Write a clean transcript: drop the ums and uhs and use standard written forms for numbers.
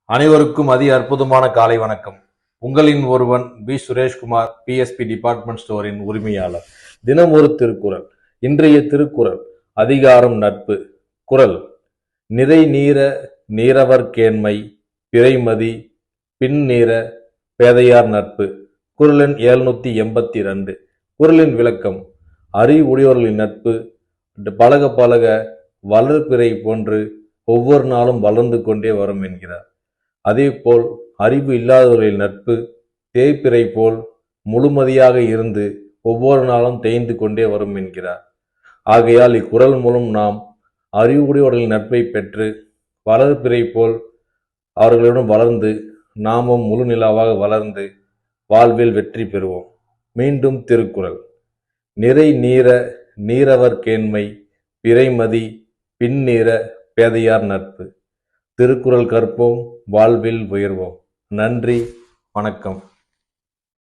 அனைவருக்கும் அற்புதமான காலை வணக்கம். உங்களின் ஒருவன் பி சுரேஷ்குமார், பிஎஸ்பி டிபார்ட்மெண்ட் ஸ்டோரின் உரிமையாளர். தினம் ஒரு திருக்குறள். இன்றைய திருக்குறள் அதிகாரம் நட்பு. குறள்: நிறை நீர நீரவர் கேண்மை, பிறைமதி பின் நீர பேதையார் நட்பு. குறள் எண் 782. குறளின் விளக்கம்: அறிவுடையோர்களின் நட்பு பழக பழக வளர்பிறை போன்று ஒவ்வொரு நாளும் வளர்ந்து கொண்டே வரும் என்கிறார். அதேபோல் அறிவு இல்லாதவர்களின் நட்பு தேய்பிறை போல் முழுமதியாக இருந்து ஒவ்வொரு நாளும் தேய்ந்து கொண்டே வரும் என்கிறார். ஆகையால் இக்குறள் மூலம் நாம் அறிவுடையவர்களின் நட்பை பெற்று வளர்பிறை போல் அவர்களுடன் வளர்ந்து நாமும் முழு நிலாவாக வளர்ந்து வாழ்வில் வெற்றி பெறுவோம். மீண்டும் திருக்குறள்: நிறை நீர நீரவர் கேண்மை, பிறைமதி பின் நீர பேதையார் நட்பு. திருக்குறள் கற்போம், வாழ்வில் உயர்வோம். நன்றி, வணக்கம்.